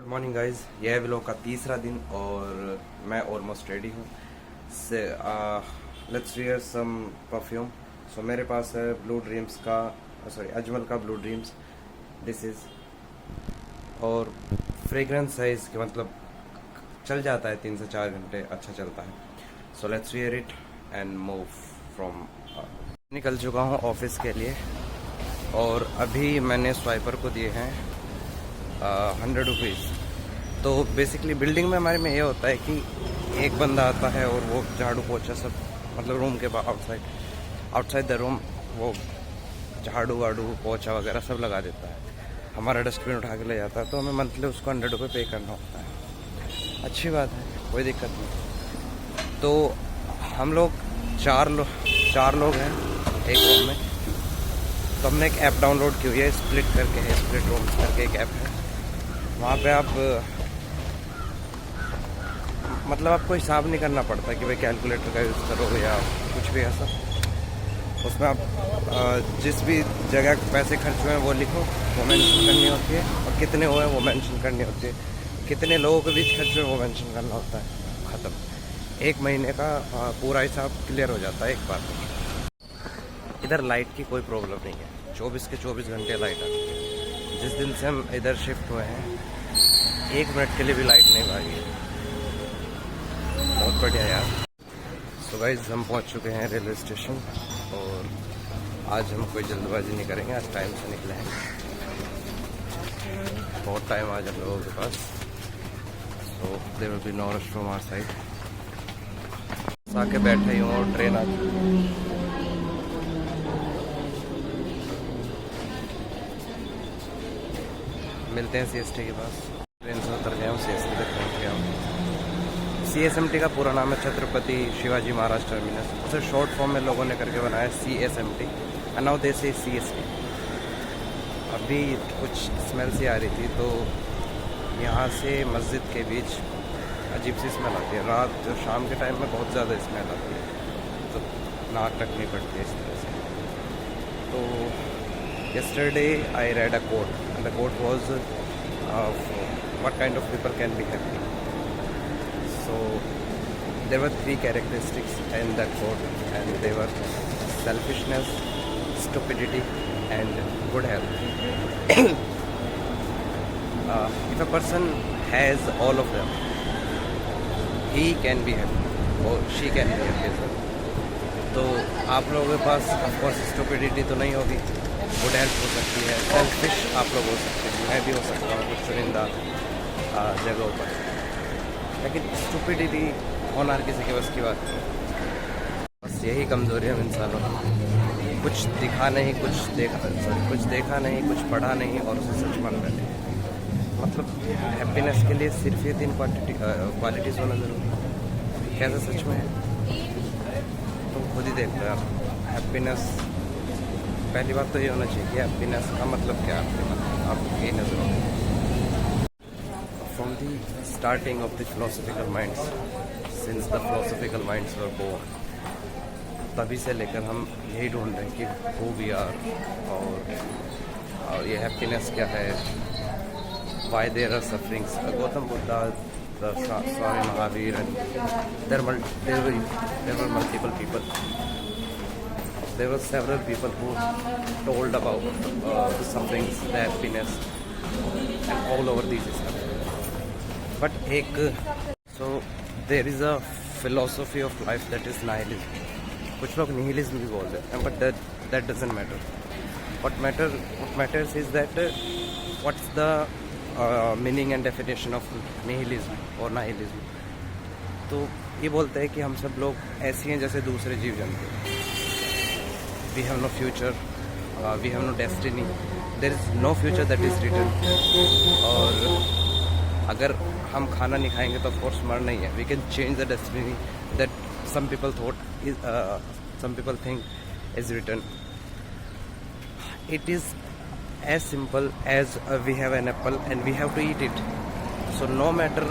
Morning guys, यह है vlog का तीसरा दिन और मैं ऑलमोस्ट रेडी हूँ। Let's wear some perfume. So मेरे पास है ब्लू ड्रीम्स का, सॉरी अजमल का ब्लू ड्रीम्स। दिस इज़ और फ्रेगरेंस है इसके, मतलब चल जाता है 3 से 4 घंटे, अच्छा चलता है। So let's wear it and move from. निकल चुका हूँ ऑफिस के लिए और अभी मैंने स्वाइपर को दिए हैं 100 रुपीज़। तो बेसिकली बिल्डिंग में हमारे में ये होता है कि एक बंदा आता है और वो झाड़ू पोछा सब, मतलब रूम के बाहर आउटसाइड द रूम वो झाड़ू वाड़ू पोछा वगैरह सब लगा देता है। हमारा डस्टबिन उठा के ले जाता है, तो हमें मंथली उसको 100 रुपये पे करना होता है। अच्छी बात है, कोई दिक्कत नहीं। तो हम लोग चार लोग हैं एक रूम में। तो हमने एक ऐप डाउनलोड की हुई है, स्प्लिट करके है, स्प्लिट रूम्स करके एक ऐप है। वहाँ पे आप मतलब आपको हिसाब नहीं करना पड़ता कि भाई कैलकुलेटर का यूज़ करो या कुछ भी ऐसा। उसमें आप जिस भी जगह पैसे खर्च हुए हैं वो लिखो, वो मेंशन करनी होती है, और कितने हुए हैं वो मेंशन करनी होती है, कितने लोगों के बीच खर्च हुए वो मेंशन करना होता है। ख़त्म, 1 महीने का पूरा हिसाब क्लियर हो जाता है एक बार में। इधर लाइट की कोई प्रॉब्लम नहीं है, 24 के 24 घंटे लाइट आती है। जिस दिन से हम इधर शिफ्ट हुए हैं 1 मिनट के लिए भी लाइट नहीं भागी है। बहुत बढ़िया यार। सो गाइस, हम पहुंच चुके हैं रेलवे स्टेशन और आज हम कोई जल्दबाजी नहीं करेंगे, आज टाइम से निकले हैं। बहुत टाइम आज हम लोगों के पास। So there will be no rush from our side. आके बैठे ही हूँ और ट्रेन आ चुकी है। मिलते हैं सीएसटी के पास। ट्रेन से उतर गया हूँ, सीएसटी तक पहुँच गया हूँ। सीएसएमटी का पूरा नाम है छत्रपति शिवाजी महाराज टर्मिनस। उसे शॉर्ट फॉर्म में लोगों ने करके बनाया सीएसएमटी, एंड नाउ दे से सीएसटी। अभी कुछ स्मेल सी आ रही थी, तो यहाँ से मस्जिद के बीच अजीब सी स्मेल आती है। रात शाम के टाइम में बहुत ज़्यादा स्मेल आती है, तो नाक रखनी पड़ती है इस तरह से। तो yesterday I read a quote, and the quote was what kind of people can be happy. So there were 3 characteristics in that quote, and they were selfishness, stupidity, and good health. If a person has all of them, he can be happy or she can be happy. तो आप लोगों के पास of course stupidity तो नहीं होगी, good health हो सकती है, सेल्फिश आप लोग हो सकते हैं, मैं भी हो सकता हूँ कुछ चुनिंदा जगहों पर, लेकिन स्टुपिडिटी होना हर किसी के बस की बात नहीं। बस यही कमज़ोरी है इंसानों की, कुछ दिखा नहीं, कुछ देखा नहीं, कुछ पढ़ा नहीं और उसे सच मान बैठे। मतलब हैप्पीनेस के लिए सिर्फ ये 3 क्वालिटीज़ होना ज़रूरी है। कैसे सच में है तो खुद ही देख लो यार। हैप्पीनेस, पहली बात तो ये होना चाहिए कि हैप्पीनेस का मतलब क्या है, आपको यही नजर आता। From the starting of the philosophical minds, since the philosophical minds were born, तभी से लेकर हम यही ढूंढ रहे हैं कि हु वी आर, और ये हैप्पीनेस क्या है, why there are sufferings. Gautam Buddha, Swami Mahavir, there were multiple people. There were several people who told about the sufferings, the happiness, and all over these stuff. But so there is a philosophy of life that is nihilism. कुछ लोग nihilism भी बोल देते हैं, but that doesn't matter. What matters is that what's the meaning and definition of nihilism और nihilism. तो ये बोलते हैं कि हम सब लोग ऐसे हैं जैसे दूसरे जीव जंतु। We have no future, we have no destiny, there is no future that is written. और अगर हम खाना नहीं खाएंगे तो ऑफकोर्स मरना ही है। We can change the destiny that some people think is written. It is as simple as we have an apple and we have to eat it. So no matter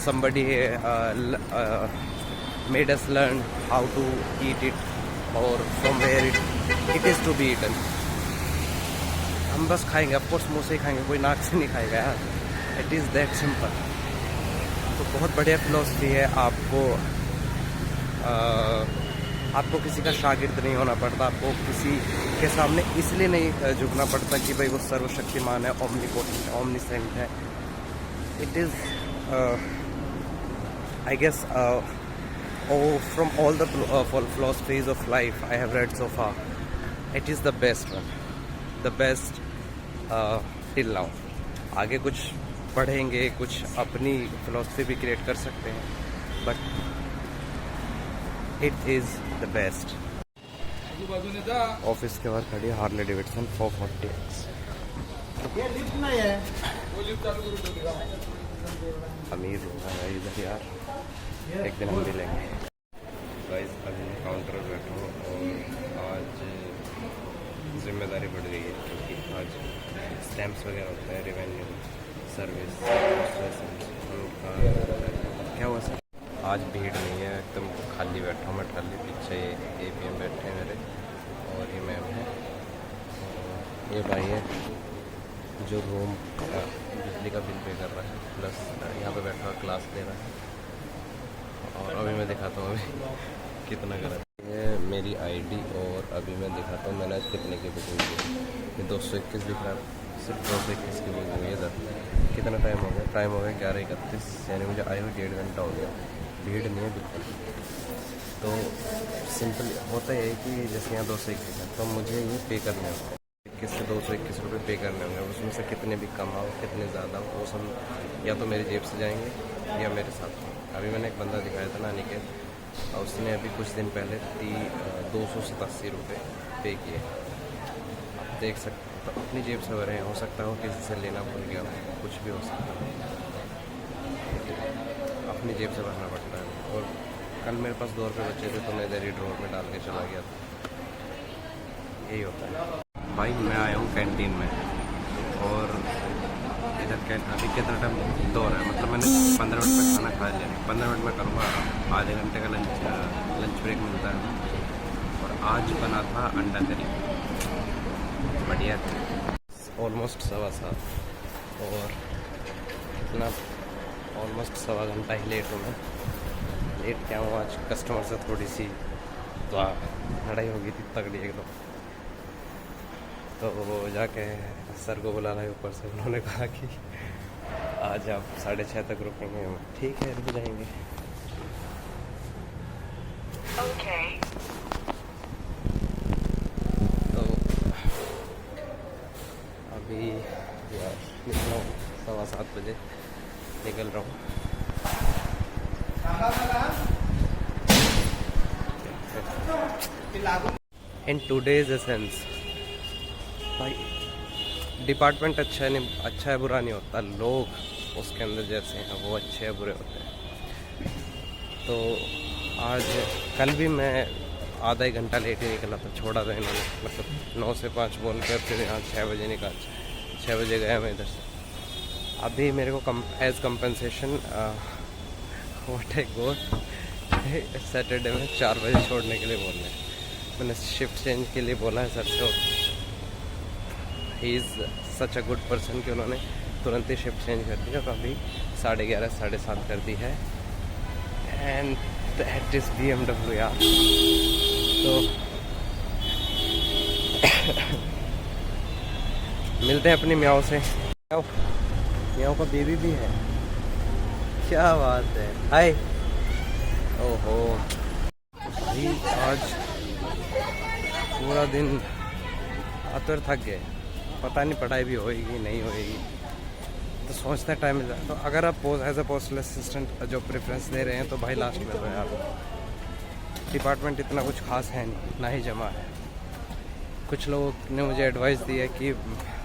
somebody made us learn how to eat it or from where it is to be eaten. हम बस खाएंगे, of course मुँह से ही खाएंगे, कोई नाक से नहीं खाएगा यार। It is that simple. तो बहुत बढ़िया फिलॉसफी है। आपको किसी का शागिर्द नहीं होना पड़ता, आपको किसी के सामने इसलिए नहीं झुकना पड़ता कि भाई वो सर्वशक्तिमान है, ओमनीपोटेंट है, ओमनीसेंट है। It is I guess from all the philosophies of life I have read so far, it is the best one, the best till now. आगे कुछ पढ़ेंगे, कुछ अपनी फिलॉसफी भी क्रिएट कर सकते हैं, but it is the best. Office के बाहर खड़ी है हार्ले डेविडसन 440X। अमीर लोग हैं इधर यार, एक दिन हम भी लेंगे। गाइस अभी मैं काउंटर पर बैठा हूँ और आज जिम्मेदारी बढ़ गई है, क्योंकि आज स्टैम्प्स वगैरह होते हैं, रेवेन्यू सर्विस उनका। क्या हुआ सर? आज भीड़ नहीं है, एकदम खाली बैठा हूँ मैं। ट्राली पीछे APM बैठे हैं मेरे, और ये मैम है, ये भाई है जो रूम का बिजली का बिल पे कर रहा है, प्लस यहाँ पे बैठा हुआ क्लास दे रहा है। और अभी मैं दिखाता हूँ अभी कितना कर है मेरी ID, और अभी मैं दिखाता हूँ मैंने आज कितने की बुकिंग की। ये 221 लिख रहा है, सिर्फ 221 की बुकिंग हुई है इधर। कितना टाइम हो गया? टाइम हो गया 11:31, यानी मुझे आए हुए 1.5 घंटा हो गया। भीड़ नहीं है बिल्कुल। तो सिंपल होता है कि जैसे यहाँ 221 है, तो मुझे ये पे करने होंगे, 21 से 221 रुपये पे करने होंगे। उसमें से कितने भी कम आओ, कितने ज़्यादा हो, वो सब या तो मेरी जेब से जाएंगे या मेरे साथ में। अभी मैंने एक बंदा दिखाया था ना, अनिकेत, और उसने अभी कुछ दिन पहले 287 रुपये पे किए। आप देख सकते हो, तो अपनी जेब से हो रहे हैं। हो सकता हो किसी से लेना भूल गया हो, कुछ भी हो सकता है, अपनी जेब से भरना पड़ता है। और कल मेरे पास 2 रुपये बचे थे, तो मैं इधर ही ड्रॉर में डाल के चला गया था। यही होता है भाई। मैं आया हूँ कैंटीन में, और इधर अभी कितना टाइम 2 हो रहा है, मतलब मैंने 15 मिनट में खाना खा लिया। 15 मिनट में करूँगा, आधे घंटे का लंच ब्रेक मिलता है। और आज बना था अंडा करी, बढ़िया था। ऑलमोस्ट 7:15, और इतना ऑलमोस्ट 1.25 घंटा ही लेट हूँ मैं। लेट क्या हूँ, आज कस्टमर से थोड़ी सी लड़ाई हो गई थी तगड़ी एकदम। तो वो जाके सर को बुला रहे ऊपर से, उन्होंने कहा कि आज आप 6:30 तक रुकेंगे। ठीक है, रुक जाएंगे। okay. तो अभी यार निकला हूँ 7:15 बजे, निकल रहा हूँ। इन टूडेज एसेंस भाई, डिपार्टमेंट अच्छा है बुरा नहीं होता, लोग उसके अंदर जैसे हैं वो अच्छे हैं बुरे होते हैं। तो आज कल भी मैं आधा एक घंटा लेट ही निकला था, छोड़ा था इन्होंने, मतलब 9 से 5 बोल कर, फिर यहाँ 6 बजे निकाल, 6 बजे गया मैं इधर से। अभी मेरे को as compensation what I got Saturday में 4 बजे छोड़ने के लिए बोल रहे हैं। मैंने शिफ्ट चेंज के लिए बोला है सर से, he is such a good person कि उन्होंने तुरंत ही शिफ्ट चेंज कर दिया। तो अभी 11:30 7:30 कर दी है, एंड दैट इज़ BMW यार। तो मिलते हैं अपनी म्याओ से। म्याओ का बेबी भी है, क्या बात है। हाय। ओहो भाई, आज पूरा दिन आतर थक गए, पता नहीं पढ़ाई भी होएगी नहीं होएगी। तो सोचते हैं टाइम मिल जाए। तो अगर आप एज अ पोस्टल असिस्टेंट जो प्रेफरेंस दे रहे हैं, तो भाई लास्ट में रहे आप। डिपार्टमेंट इतना कुछ खास है नहीं, ना ही जमा है। कुछ लोगों ने मुझे एडवाइस दी है कि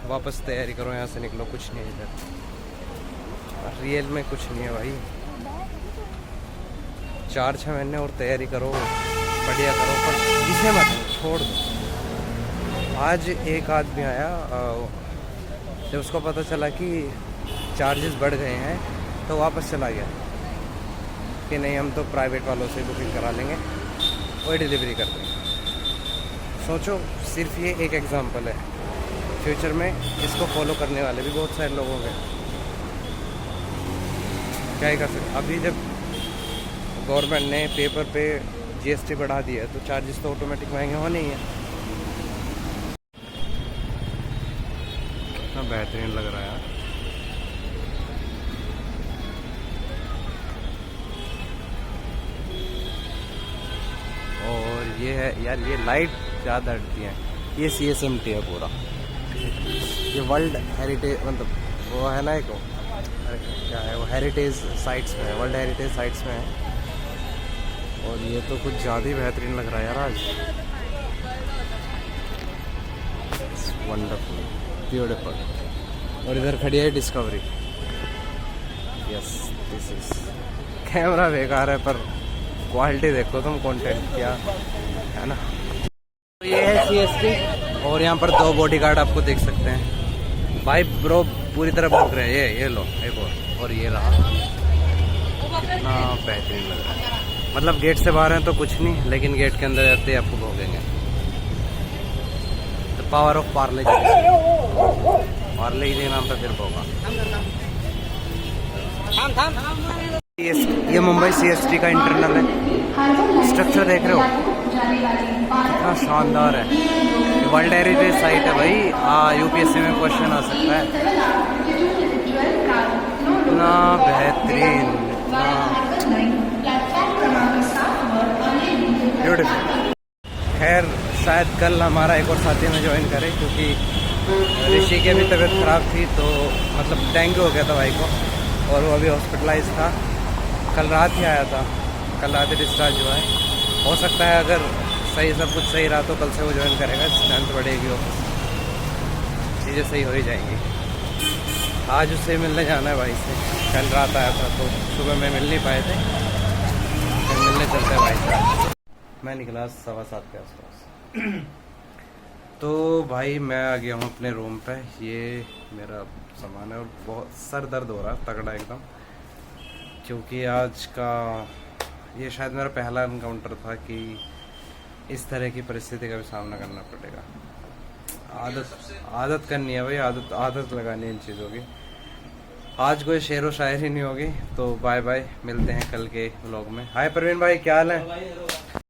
वापस तैयारी करो, यहाँ से निकलो, कुछ नहीं है इधर। रियल में कुछ नहीं है भाई। 4-6 महीने और तैयारी करो, बढ़िया करो, पर इसे मत छोड़ दो। आज एक आदमी आया, जब उसको पता चला कि चार्जेस बढ़ गए हैं, तो वापस चला गया कि नहीं, हम तो प्राइवेट वालों से बुकिंग करा लेंगे, वही डिलीवरी कर देंगे। सोचो, सिर्फ ये एक एग्जांपल है। फ्यूचर में इसको फॉलो करने वाले भी बहुत सारे लोग होंगे। क्या ही कर सकते, अभी जब गवर्नमेंट ने पेपर पे जीएसटी बढ़ा दिया है तो चार्जेस तो ऑटोमेटिक महंगे होने ही हैं। कितना बेहतरीन लग रहा है यार। और ये है यार, ये लाइट ज़्यादा हटती है। ये CSMT है पूरा, ये वर्ल्ड हेरिटेज, मतलब वो है ना, एक क्या है वो, हेरिटेज साइट्स में है, वर्ल्ड हेरिटेज साइट्स में है। और ये तो कुछ ज़्यादा ही बेहतरीन लग रहा है यार आज। Wonderful, beautiful. और इधर खड़ी है discovery. Yes, this is, camera बेकार है पर क्वालिटी देखो तुम, कंटेंट क्या है ना। तो ये है CST और यहाँ पर 2 बॉडीगार्ड आपको देख सकते हैं। भाई ब्रो पूरी तरह भौंक रहे हैं। ये लो एक और ये रहा। कितना बेहतरीन लग रहा है। मतलब गेट से बाहर हैं तो कुछ नहीं, लेकिन गेट के अंदर जाते ही आपको भोगेंगे। द पावर ऑफ पार्ले जी नाम का फिर होगा। ये मुंबई CST का इंटरनल है। स्ट्रक्चर देख रहे हो कितना शानदार है। ये वर्ल्ड हेरिटेज साइट है भाई। UPSC में क्वेश्चन आ सकता है। इतना बेहतरीन, ब्यूटीफुल। खैर शायद कल हमारा एक और साथी में ज्वाइन करे, क्योंकि ऋषि की भी तबीयत ख़राब थी, तो मतलब डेंगू हो गया था भाई को, और वो अभी हॉस्पिटलाइज था। कल रात ही आया था, कल रात ही डिस्चार्ज हुआ है। हो सकता है अगर सही सब कुछ सही रहा तो कल से वो ज्वाइन करेगा। स्ट्रेंथ बढ़ेगी और चीज़ें सही हो ही जाएंगी। आज उससे मिलने जाना है भाई से। कल रात आया था तो सुबह में मिल नहीं पाए थे, फिर मिलने चलते हैं भाई से। मैं निकला 7:15 के आसपास। तो भाई मैं आ गया हूँ अपने रूम पे। ये मेरा सामान है और बहुत सर दर्द हो रहा है तगड़ा एकदम, क्योंकि आज का ये शायद मेरा पहला एनकाउंटर था कि इस तरह की परिस्थिति का भी सामना करना पड़ेगा। आदत करनी है भाई, आदत लगानी है इन चीज़ों की। आज कोई शेर व शायरी नहीं होगी। तो बाय बाय, मिलते हैं कल के व्लॉग में। हाय प्रवीण भाई, क्या हाल है?